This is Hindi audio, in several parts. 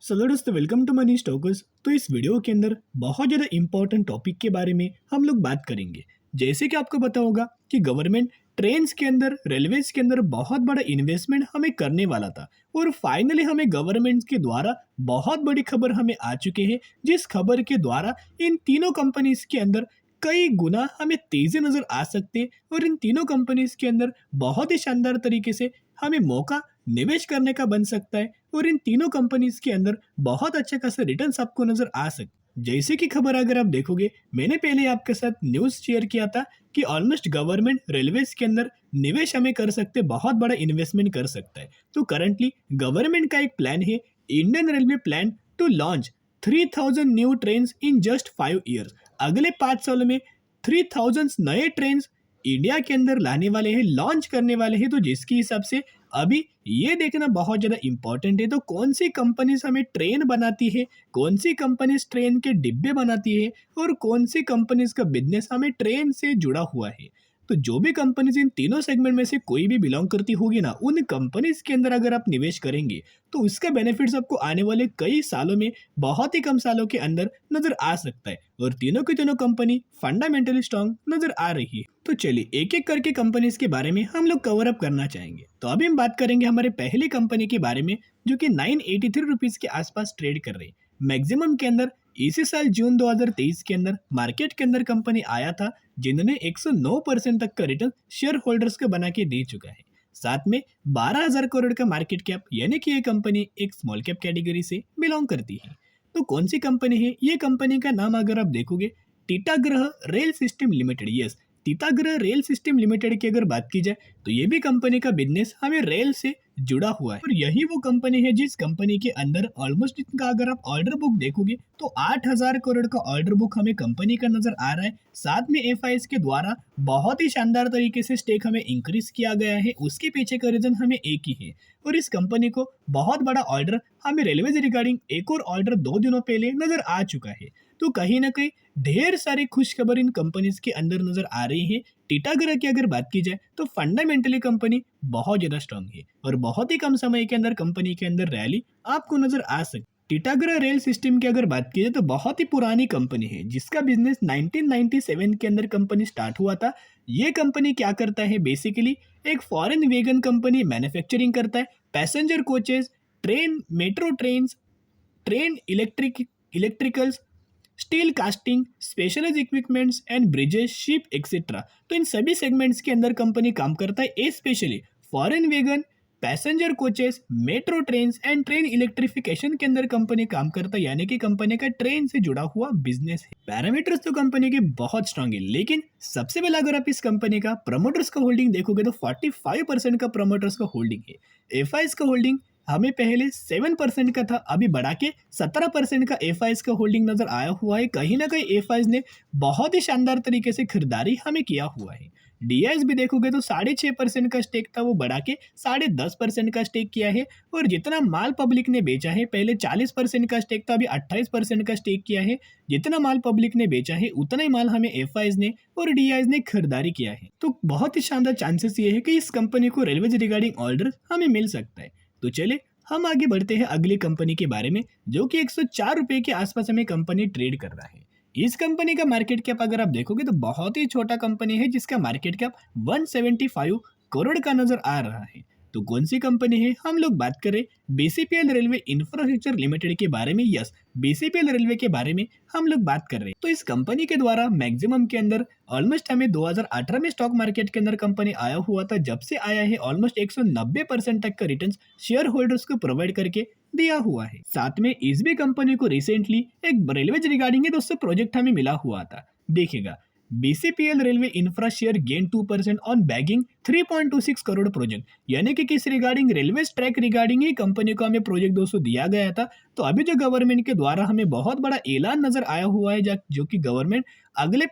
हेलो दोस्तों, वेलकम टू मनी स्टॉकर्स। तो इस वीडियो के अंदर बहुत ज़्यादा इंपॉर्टेंट टॉपिक के बारे में हम लोग बात करेंगे। जैसे कि आपको पता होगा कि गवर्नमेंट ट्रेन्स के अंदर, रेलवेज के अंदर बहुत बड़ा इन्वेस्टमेंट हमें करने वाला था और फाइनली हमें गवर्नमेंट के द्वारा बहुत बड़ी खबर हमें आ चुके हैं, जिस खबर के द्वारा इन तीनों कंपनीज के अंदर कई गुना हमें तेजी नजर आ सकते हैं और इन तीनों कंपनीज के अंदर बहुत ही शानदार तरीके से हमें मौका निवेश करने का बन सकता है और इन तीनों कंपनीज के अंदर बहुत अच्छे खासे रिटर्न्स आपको नजर आ सकते। जैसे कि खबर अगर आप देखोगे, मैंने पहले आपके साथ न्यूज़ शेयर किया था कि ऑलमोस्ट गवर्नमेंट रेलवेज के अंदर निवेश हमें कर सकते, बहुत बड़ा इन्वेस्टमेंट कर सकता है। तो करंटली गवर्नमेंट का एक प्लान है, Indian railway plan to launch 3000 new train in just 5 years. अगले 5 सालों में 3000 नए ट्रेन इंडिया के अंदर लाने वाले हैं, लॉन्च करने वाले हैं। तो जिसके हिसाब से अभी ये देखना बहुत ज़्यादा इंपॉर्टेंट है, तो कौन सी कंपनीज हमें ट्रेन बनाती है, कौन सी कंपनीज ट्रेन के डिब्बे बनाती है और कौन सी कंपनीज का बिजनेस हमें ट्रेन से जुड़ा हुआ है। तो जो भी कंपनीज इन तीनों सेगमेंट में से कोई भी बिलोंग करती होगी ना, उन कंपनीज के अंदर अगर आप निवेश करेंगे तो उसका बेनिफिट्स आपको आने वाले कई सालों में, बहुत ही कम सालों के अंदर नजर आ सकता है और तीनों की तीनों कंपनी फंडामेंटली स्ट्रांग नजर आ रही है। तो चलिए एक एक करके कंपनीज के बारे में हम लोग कवर अप करना चाहेंगे। तो अभी हम बात करेंगे हमारे पहली कंपनी के बारे में, जो कि 983 रुपीज के आसपास ट्रेड कर रही है। मैक्सिमम के अंदर इसी साल जून 2023 के अंदर मार्केट के अंदर कंपनी आया था, जिन्होंने 109% तक का रिटर्न शेयर होल्डर्स को बना के दे चुका है। साथ में 12,000 करोड़ का मार्केट कैप, यानी कि ये कंपनी एक स्मॉल कैप कैटेगरी से बिलोंग करती है। तो कौन सी कंपनी है ये? कंपनी का नाम अगर आप देखोगे, Titagarh rail system limited. Yes, Titagarh rail system limited की अगर बात की जाए तो ये भी कंपनी का बिजनेस हमें रेल से जुड़ा हुआ है और यही वो कंपनी है जिस कंपनी के अंदर ऑलमोस्ट इनका अगर आप ऑर्डर बुक देखोगे तो 8,000 करोड़ का ऑर्डर बुक हमें कंपनी का नजर आ रहा है। साथ में एफआईएस के द्वारा बहुत ही शानदार तरीके से स्टेक हमें इंक्रीज किया गया है। उसके पीछे का रीजन हमें एक ही है और इस कंपनी को बहुत बड़ा ऑर्डर हमें रेलवे से रिगार्डिंग एक और ऑर्डर 2 दिनों पहले नजर आ चुका है। तो कहीं ना कहीं ढेर सारी खुशखबर इन कंपनीज के अंदर नजर आ रही है। टीटागृह की अगर बात की जाए तो फंडामेंटली कंपनी बहुत ज्यादा स्ट्रांग है और बहुत ही कम समय के अंदर कंपनी के अंदर रैली आपको नजर आ सकती। टीटागृह रेल सिस्टम की अगर बात की जाए तो बहुत ही पुरानी कंपनी है, जिसका बिजनेस 1997 के अंदर कंपनी स्टार्ट हुआ था। ये कंपनी क्या करता है? बेसिकली एक फॉरेन वेगन कंपनी मैन्युफैक्चरिंग करता है, passenger coaches, train, metro train, train electricals, steel casting, specialise equipments and bridges, ship etcetera. तो इन सभी सेगमेंट्स के अंदर कंपनी काम करता है, specially foreign wagon, passenger coaches, metro train and train electrification के अंदर कंपनी काम करता है, यानी कि कंपनी का ट्रेन से जुड़ा हुआ बिजनेस है। पैरामीटर्स तो कंपनी के बहुत स्ट्रांग है, लेकिन सबसे पहले अगर आप इस कंपनी का प्रमोटर्स का होल्डिंग देखोगे तो 45% का प्रमोटर्स का होल्डिंग है। एफआईएस का होल्डिंग हमें पहले 7% का था, अभी बढ़ा के 17% का एफआईएस का होल्डिंग नजर आया हुआ है। कहीं ना कहीं एफआईएस ने बहुत ही शानदार तरीके से खरीदारी हमें किया हुआ है। डीआईएस भी देखोगे तो 6.5% का स्टेक था, वो बढ़ा के 10.5% का स्टेक किया है और जितना माल पब्लिक ने बेचा है, पहले 40% का स्टेक था, अभी 28% का स्टेक किया है। जितना माल पब्लिक ने बेचा है उतना ही माल हमें एफआईएस ने और डीआईएस ने खरीदारी किया है। तो बहुत ही शानदार चांसेस ये है कि इस कंपनी को रेलवे से रिगार्डिंग ऑर्डर हमें मिल सकता है। तो चले हम आगे बढ़ते हैं अगली कंपनी के बारे में, जो कि 104 रुपए के आसपास हमें कंपनी ट्रेड कर रहा है। इस कंपनी का मार्केट कैप अगर आप देखोगे तो बहुत ही छोटा कंपनी है, जिसका मार्केट कैप 175 करोड़ का नजर आ रहा है। तो कौन सी कंपनी है? हम लोग बात करें बीसीपीएल रेलवे इंफ्रास्ट्रक्चर लिमिटेड के बारे में। यस, बीसीपीएल रेलवे के बारे में हम लोग बात कर रहे हैं। तो इस कंपनी के द्वारा मैक्सिमम के अंदर ऑलमोस्ट हमें 2018 में स्टॉक मार्केट के अंदर कंपनी आया हुआ था, जब से आया है ऑलमोस्ट 190% तक का रिटर्न शेयर होल्डर्स को प्रोवाइड करके दिया हुआ है। साथ में इस भी कंपनी को रिसेंटली एक रेलवे रिगार्डिंग है दोस्तों प्रोजेक्ट हमें मिला हुआ था। देखिएगा, BCPL railway infra share gain 2% on bagging 3.26 crore project, यानी कि किस रिगार्डिंग? रेलवे ट्रैक रिगार्डिंग ही कंपनी को हमें प्रोजेक्ट दोस्तों दिया गया था। तो अभी जो गवर्नमेंट के द्वारा हमें बहुत बड़ा ऐलान नजर आया हुआ है, जो कि गवर्नमेंट अगले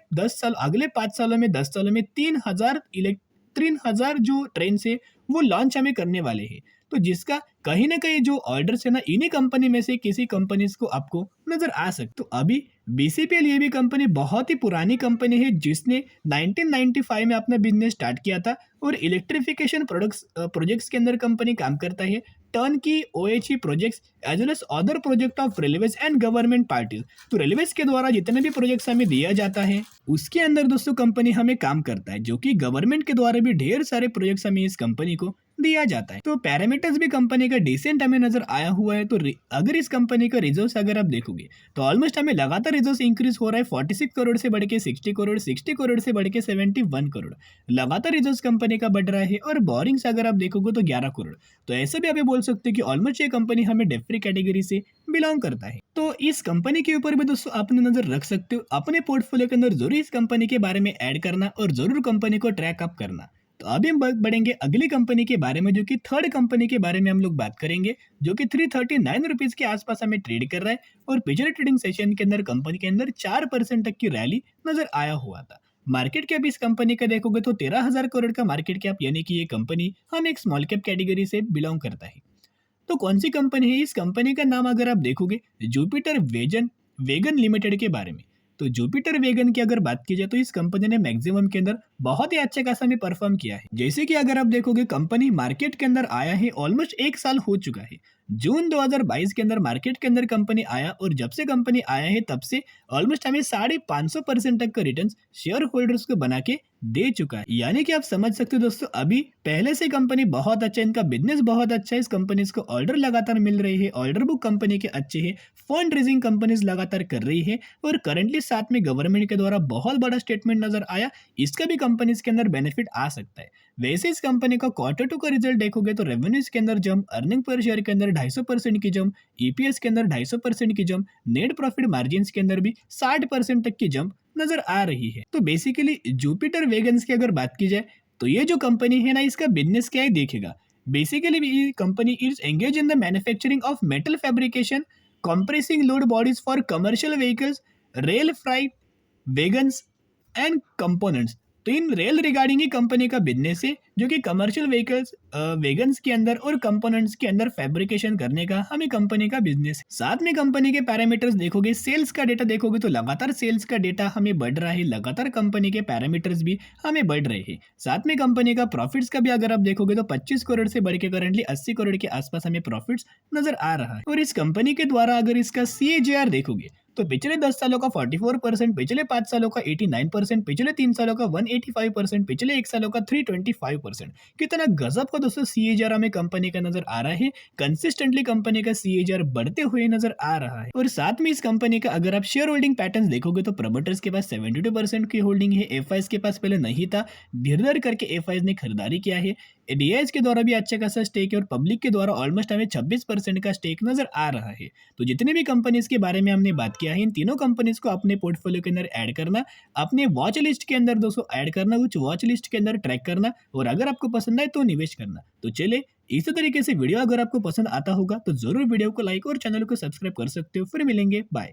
5 सालों में 10 सालों में 3,000 जो ट्रेन से वो लॉन्च हमें करने वाले हैं। तो जिसका कहीं ना कहीं जो ऑर्डर्स है ना, इन्हीं कंपनी में से किसी कंपनी को आपको नजर आ सकते। तो अभी बीसीपीएल ये भी कंपनी बहुत ही पुरानी कंपनी है, जिसने 1995 में अपना बिजनेस स्टार्ट किया था और इलेक्ट्रिफिकेशन प्रोजेक्ट्स के अंदर कंपनी काम करता है। Turnkey OHE projects as well as other project of railways and government parties. तो रेलवेज के द्वारा जितने भी प्रोजेक्ट्स हमें दिया जाता है उसके अंदर दोस्तों कंपनी हमें काम करता है, जो कि गवर्नमेंट के द्वारा भी ढेर सारे प्रोजेक्ट्स हमें इस कंपनी को दिया जाता है। तो पैरामीटर्स भी कंपनी का डिसेंट हमें नजर आया हुआ है। तो अगर इस कंपनी का रिजर्व्स अगर आप देखोगे तो ऑलमोस्ट हमें लगातार रिजर्व्स इंक्रीज हो रहा है। 46 करोड़ से बढ़ के 60 करोड़, 60 करोड़ से बढ़ के 71 करोड़ लगातार रिजर्व्स कंपनी का बढ़ रहा है। और बोरिंग्स अगर आप देखोगे तो 11 करोड़। तो ऐसे भी आप ये बोल सकते हो कि ऑलमोस्ट ये कंपनी हमें डेट फ्री कैटेगरी से बिलोंग करता है। तो इस कंपनी के ऊपर भी दोस्तों आपने नजर रख सकते हो। अपने पोर्टफोलियो के अंदर जरूर इस कंपनी के बारे में ऐड करना और जरूर कंपनी को ट्रैक अप करना। तो अभी हम बढ़ेंगे अगली कंपनी के बारे में, जो कि थर्ड कंपनी के बारे में हम लोग बात करेंगे, जो कि 339 रुपीज के आसपास हमें ट्रेड कर रहा है। और पिछले ट्रेडिंग सेशन के अंदर कंपनी के अंदर 4% तक की रैली नजर आया हुआ था। मार्केट कैप इस कंपनी का देखोगे तो 13,000 करोड़ का मार्केट कैप, यानी कि ये कंपनी हम एक स्मॉल कैप कैटेगरी से बिलोंग करता है। तो कौन सी कंपनी है? इस कंपनी का नाम अगर आप देखोगे जुपिटर वेगन लिमिटेड के बारे में। तो जुपिटर वेगन की अगर बात की जाए तो इस कंपनी ने मैक्सिमम के अंदर बहुत ही अच्छे खासा में परफॉर्म किया है। जैसे कि अगर आप देखोगे कंपनी मार्केट के अंदर आया है ऑलमोस्ट 1 साल हो चुका है। जून 2022 के अंदर मार्केट के अंदर कंपनी आया और जब से कंपनी आया है तब से ऑलमोस्ट हमें 550% तक का रिटर्न शेयर होल्डर्स को बना के दे चुका है। यानी कि आप समझ सकते हो दोस्तों, अभी पहले से कंपनी बहुत अच्छा है, इनका बिजनेस बहुत अच्छा है, इस कंपनी को ऑर्डर लगातार मिल रही है, ऑर्डर बुक कंपनी के अच्छे है, फंड रेजिंग कंपनीज लगातार कर रही है। और करंटली साथ में गवर्नमेंट के द्वारा बहुत बड़ा स्टेटमेंट नजर आया, इसका भी कंपनीज के अंदर बेनिफिट आ सकता है। वैसे इस कंपनी का Q2 का रिजल्ट देखोगे तो रेवेन्यूज के अंदर जंप, अर्निंग पर शेयर के अंदर 250% की जंप, EPS के अंदर 250% की जंप, नेट प्रॉफिट मार्जिन के अंदर भी 60% तक की जंप नजर आ रही है। तो बेसिकली जुपिटर वेगन्स की अगर बात की जाए तो ये जो कंपनी है ना, इसका बिजनेस क्या है देखेगा। बेसिकली ये company is engage in the manufacturing of metal fabrication, compressing load bodies for commercial vehicles, rail freight, wagons and components. तो इन रेल रिगार्डिंग ही कंपनी का बिजनेस है, जो कि कमर्शियल व्हीकल्स वेगन्स के अंदर और कंपोनेंट्स के अंदर फैब्रिकेशन करने का हमें कंपनी का बिजनेस है। साथ में कंपनी के पैरामीटर्स देखोगे, सेल्स का डेटा देखोगे तो लगातार सेल्स का डेटा हमें बढ़ रहा है, लगातार कंपनी के पैरामीटर्स भी हमें बढ़ रहे हैं। साथ में कंपनी का प्रॉफिट्स का भी अगर आप देखोगे तो 25 करोड़ से बढ़ के करंटली 80 करोड़ के आसपास हमें प्रॉफिट्स नजर आ रहा है। और इस कंपनी के द्वारा अगर इसका CAGR देखोगे तो पिछले 10 सालों का 44%, पिछले 5 सालों का 89%, पिछले 3 सालों का 185%, पिछले 1 सालों का 325%। कितना गजब का दोस्तों CAGR हमें कंपनी का नजर आ रहा है। कंसिस्टेंटली कंपनी का CAGR बढ़ते हुए नजर आ रहा है। और साथ में इस कंपनी का अगर आप शेयर होल्डिंग पैटर्न देखोगे तो प्रमोटर्स के पास 72% की होल्डिंग है, FIs के पास पहले नहीं था, धीरे धीरे करके FIs ने खरीदारी किया है। DIs के द्वारा भी अच्छा खासा स्टेक है और पब्लिक के द्वारा ऑलमोस्ट हमें 26% का स्टेक नजर आ रहा है। तो जितने भी कंपनीज के बारे में हमने बात किया है, इन तीनों कंपनीज को अपने पोर्टफोलियो के अंदर ऐड करना, अपने वॉच लिस्ट के अंदर दोस्तों ऐड करना, कुछ वॉच लिस्ट के अंदर ट्रैक करना, और अगर आपको पसंद आए तो निवेश करना। तो चले इसी तरीके से वीडियो अगर आपको पसंद आता होगा तो जरूर वीडियो को लाइक और चैनल को सब्सक्राइब कर सकते हो। फिर मिलेंगे, बाय।